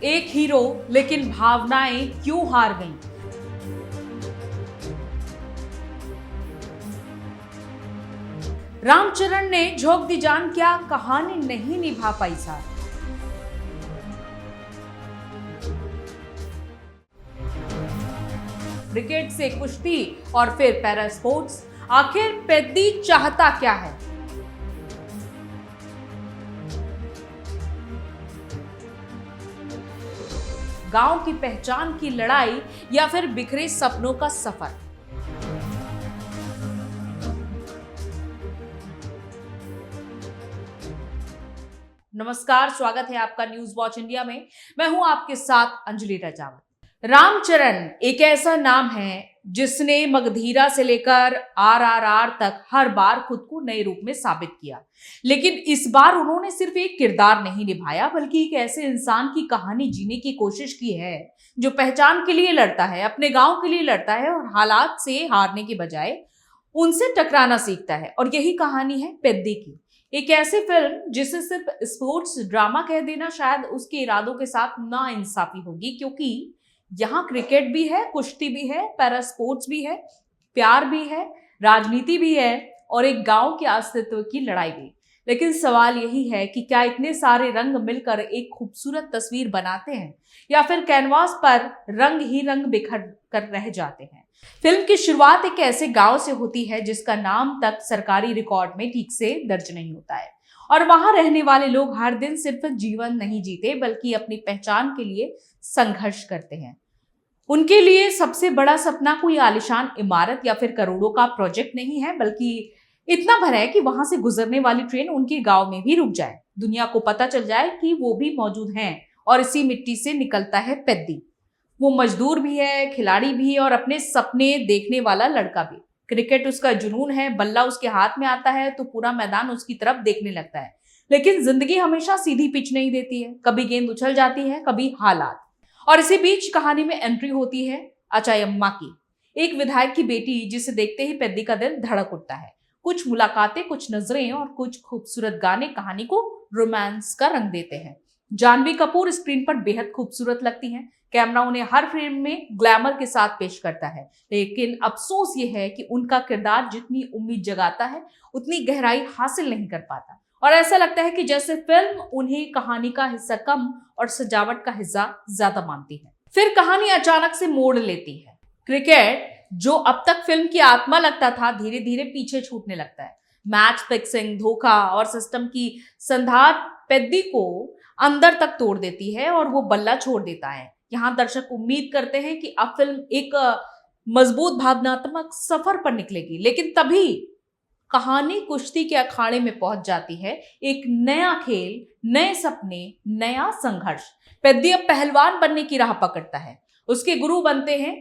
एक हीरो लेकिन भावनाएं क्यों हार गईं? रामचरण ने झोंक दी जान, क्या कहानी नहीं निभा पाई साथ? क्रिकेट से कुश्ती और फिर पैरा स्पोर्ट्स, आखिर पेद्दी चाहता क्या है? गांव की पहचान की लड़ाई या फिर बिखरे सपनों का सफर? नमस्कार, स्वागत है आपका न्यूज वॉच इंडिया में। मैं हूं आपके साथ अंजलि राजावत। रामचरण एक ऐसा नाम है जिसने मगधीरा से लेकर आरआरआर तक हर बार खुद को नए रूप में साबित किया। लेकिन इस बार उन्होंने सिर्फ एक किरदार नहीं निभाया, बल्कि एक ऐसे इंसान की कहानी जीने की कोशिश की है जो पहचान के लिए लड़ता है, अपने गांव के लिए लड़ता है और हालात से हारने के बजाय उनसे टकराना सीखता है। और यही कहानी है पेद्दी की। एक ऐसी फिल्म जिसे सिर्फ स्पोर्ट्स ड्रामा कह देना शायद उसके इरादों के साथ नाइंसाफी होगी, क्योंकि यहाँ क्रिकेट भी है, कुश्ती भी है, पैरा स्पोर्ट्स भी है, प्यार भी है, राजनीति भी है और एक गांव के अस्तित्व की लड़ाई भी। लेकिन सवाल यही है कि क्या इतने सारे रंग मिलकर एक खूबसूरत तस्वीर बनाते हैं या फिर कैनवास पर रंग ही रंग बिखर कर रह जाते हैं? फिल्म की शुरुआत एक ऐसे गांव से होती है जिसका नाम तक सरकारी रिकॉर्ड में ठीक से दर्ज नहीं होता है, और वहां रहने वाले लोग हर दिन सिर्फ जीवन नहीं जीते बल्कि अपनी पहचान के लिए संघर्ष करते हैं। उनके लिए सबसे बड़ा सपना कोई आलीशान इमारत या फिर करोड़ों का प्रोजेक्ट नहीं है, बल्कि इतना भर है कि वहां से गुजरने वाली ट्रेन उनके गांव में भी रुक जाए, दुनिया को पता चल जाए कि वो भी मौजूद हैं। और इसी मिट्टी से निकलता है पेद्दी। वो मजदूर भी है, खिलाड़ी भी और अपने सपने देखने वाला लड़का भी। क्रिकेट उसका जुनून है, बल्ला उसके हाथ में आता है तो पूरा मैदान उसकी तरफ देखने लगता है। लेकिन जिंदगी हमेशा सीधी पिच नहीं देती है, कभी गेंद उछल जाती है, कभी हालात। और इसी बीच कहानी में एंट्री होती है अचायम्मा की, एक विधायक की बेटी, जिसे देखते ही पेद्दी का दिल धड़क उठता है। कुछ मुलाकातें, कुछ नजरें और कुछ खूबसूरत गाने कहानी को रोमांस का रंग देते हैं। जानवी कपूर स्क्रीन पर बेहद खूबसूरत लगती हैं। कैमरा उन्हें हर फ्रेम में ग्लैमर के साथ पेश करता है, लेकिन अफसोस ये है कि उनका किरदार जितनी उम्मीद जगाता है उतनी गहराई हासिल नहीं कर पाता। और ऐसा लगता है कि जैसे फिल्म उन्हें कहानी का हिस्सा कम और सजावट का हिस्सा ज्यादा मानती है। फिर कहानी अचानक से मोड़ लेती है। क्रिकेट, जो अब तक फिल्म की आत्मा लगता था, धीरे धीरे पीछे छूटने लगता है। मैच फिक्सिंग, धोखा और सिस्टम की संधार पेद्दी को अंदर तक तोड़ देती है और वो बल्ला छोड़ देता है। यहाँ दर्शक उम्मीद करते हैं कि अब फिल्म एक मजबूत भावनात्मक सफर पर निकलेगी, लेकिन तभी कहानी कुश्ती के अखाड़े में पहुंच जाती है। एक नया खेल, नए सपने, नया संघर्ष। पेद्दी अब पहलवान बनने की राह पकड़ता है। उसके गुरु बनते हैं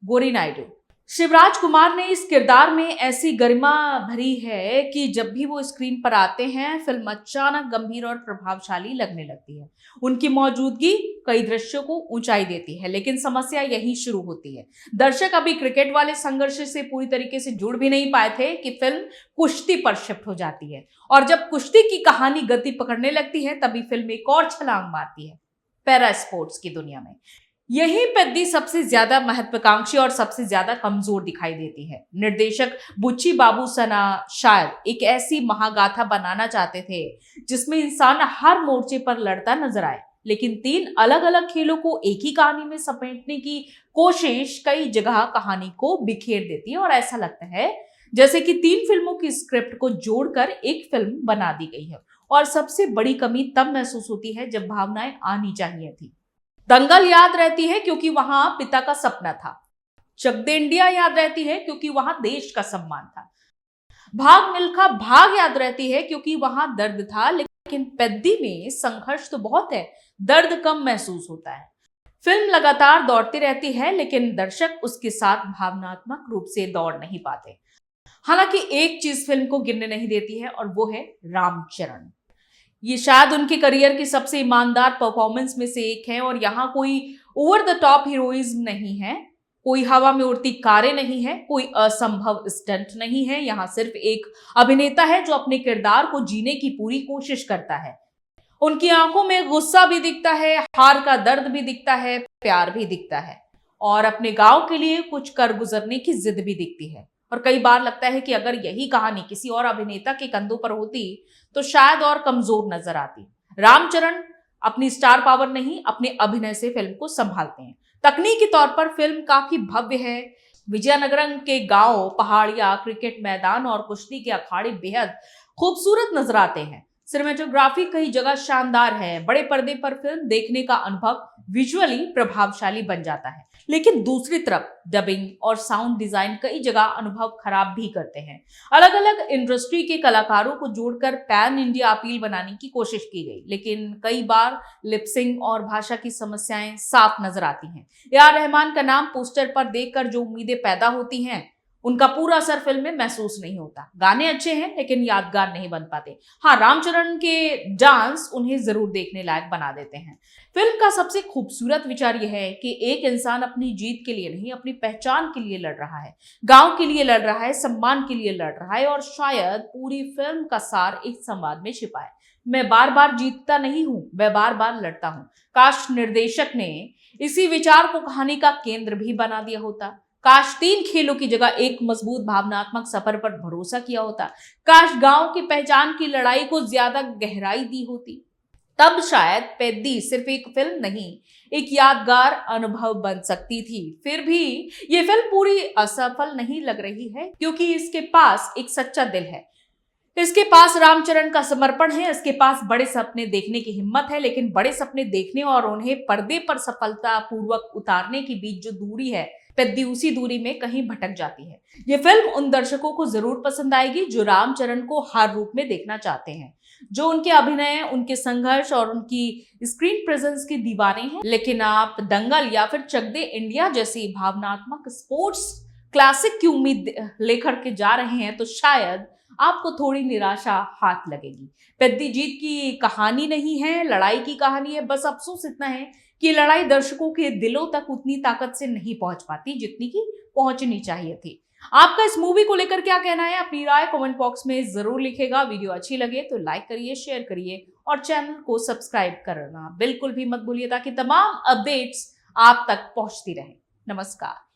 गोरी नायडू। शिवराज कुमार ने इस किरदार में ऐसी गरिमा भरी है कि जब भी वो स्क्रीन पर आते हैं फिल्म अचानक गंभीर और प्रभावशाली लगने लगती है। उनकी मौजूदगी कई दृश्यों को ऊंचाई देती है, लेकिन समस्या यही शुरू होती है। दर्शक अभी क्रिकेट वाले संघर्ष से पूरी तरीके से जुड़ भी नहीं पाए थे कि फिल्म कुश्ती पर शिफ्ट हो जाती है। और जब कुश्ती की कहानी गति पकड़ने लगती है तभी फिल्म एक और छलांग मारती है पैरा स्पोर्ट्स की दुनिया में। यही पेद्दी सबसे ज्यादा महत्वाकांक्षी और सबसे ज्यादा कमजोर दिखाई देती है। निर्देशक बुच्ची बाबू सना शायद एक ऐसी महागाथा बनाना चाहते थे जिसमें इंसान हर मोर्चे पर लड़ता नजर आए, लेकिन 3 अलग अलग खेलों को एक ही कहानी में समेटने की कोशिश कई जगह कहानी को बिखेर देती है और ऐसा लगता है जैसे कि 3 फिल्मों की स्क्रिप्ट को जोड़कर एक फिल्म बना दी गई है। और सबसे बड़ी कमी तब महसूस होती है जब भावनाएं आनी चाहिए थी। दंगल याद रहती है क्योंकि वहां पिता का सपना था। चक दे इंडिया याद रहती है क्योंकि वहां देश का सम्मान था। भाग मिल्खा भाग याद रहती है क्योंकि वहां दर्द था। लेकिन पेद्दी में संघर्ष तो बहुत है, दर्द कम महसूस होता है। फिल्म लगातार दौड़ती रहती है, लेकिन दर्शक उसके साथ भावनात्मक रूप से दौड़ नहीं पाते। हालांकि एक चीज फिल्म को गिरने नहीं देती है और वो है रामचरण। ये शायद उनके करियर की सबसे ईमानदार परफॉर्मेंस में से एक है। और यहाँ कोई ओवर द टॉप हीरोइज्म नहीं है, कोई हवा में उड़ती कारें नहीं है, कोई असंभव स्टंट नहीं है। यहाँ सिर्फ एक अभिनेता है जो अपने किरदार को जीने की पूरी कोशिश करता है। उनकी आंखों में गुस्सा भी दिखता है, हार का दर्द भी दिखता है, प्यार भी दिखता है और अपने गांव के लिए कुछ कर गुजरने की जिद भी दिखती है। और कई बार लगता है कि अगर यही कहानी किसी और अभिनेता के कंधों पर होती तो शायद और कमजोर नजर आती। रामचरण अपनी स्टार पावर नहीं, अपने अभिनय से फिल्म को संभालते हैं। तकनीकी तौर पर फिल्म काफी भव्य है। विजयनगरम के गांव, पहाड़ियां, क्रिकेट मैदान और कुश्ती के अखाड़े बेहद खूबसूरत नजर आते हैं। सिनेमेटोग्राफी कई जगह शानदार है। बड़े पर्दे पर फिल्म देखने का अनुभव विजुअली प्रभावशाली बन जाता है, लेकिन दूसरी तरफ डबिंग और साउंड डिजाइन कई जगह अनुभव खराब भी करते हैं। अलग अलग इंडस्ट्री के कलाकारों को जोड़कर पैन इंडिया अपील बनाने की कोशिश की गई, लेकिन कई बार लिपसिंग और भाषा की समस्याएं साफ नजर आती हैं। ए.आर. रहमान का नाम पोस्टर पर देखकर जो उम्मीदें पैदा होती हैं, उनका पूरा असर फिल्म में महसूस नहीं होता। गाने अच्छे हैं लेकिन यादगार नहीं बन पाते। हाँ, रामचरण के डांस उन्हें जरूर देखने लायक बना देते हैं। फिल्म का सबसे खूबसूरत विचार यह है कि एक इंसान अपनी जीत के लिए नहीं, अपनी पहचान के लिए लड़ रहा है, गांव के लिए लड़ रहा है, सम्मान के लिए लड़ रहा है और शायद पूरी फिल्म का सार एक संवाद में छिपा है। मैं बार बार जीतता नहीं हूं, मैं बार बार लड़ता हूं। काश निर्देशक ने इसी विचार को कहानी का केंद्र भी बना दिया होता। काश 3 खेलों की जगह एक मजबूत भावनात्मक सफर पर भरोसा किया होता। काश गांव की पहचान की लड़ाई को ज्यादा गहराई दी होती। तब शायद पेद्दी सिर्फ एक फिल्म नहीं, एक यादगार अनुभव बन सकती थी। फिर भी ये फिल्म पूरी असफल नहीं लग रही है, क्योंकि इसके पास एक सच्चा दिल है, इसके पास रामचरण का समर्पण है, इसके पास बड़े सपने देखने की हिम्मत है। लेकिन बड़े सपने देखने और उन्हें पर्दे पर सफलतापूर्वक उतारने के बीच जो दूरी है, पेद्दी उसी दूरी में कहीं भटक जाती है। ये फिल्म उन दर्शकों को जरूर पसंद आएगी जो रामचरण को हर रूप में देखना चाहते हैं, जो उनके अभिनय, उनके संघर्ष और उनकी स्क्रीन प्रेजेंस के दीवाने हैं। लेकिन आप दंगल या फिर चक दे इंडिया जैसी भावनात्मक स्पोर्ट्स क्लासिक की उम्मीद लेकर के जा रहे हैं तो शायद आपको थोड़ी निराशा हाथ लगेगी। पेद्दी जीत की कहानी नहीं है, लड़ाई की कहानी है। बस अफसोस इतना है कि लड़ाई दर्शकों के दिलों तक उतनी ताकत से नहीं पहुंच पाती जितनी की पहुंचनी चाहिए थी। आपका इस मूवी को लेकर क्या कहना है? अपनी राय कमेंट बॉक्स में जरूर लिखेगा। वीडियो अच्छी लगे तो लाइक करिए, शेयर करिए और चैनल को सब्सक्राइब करना बिल्कुल भी मत भूलिए, ताकि तमाम अपडेट्स आप तक पहुंचती रहे। नमस्कार।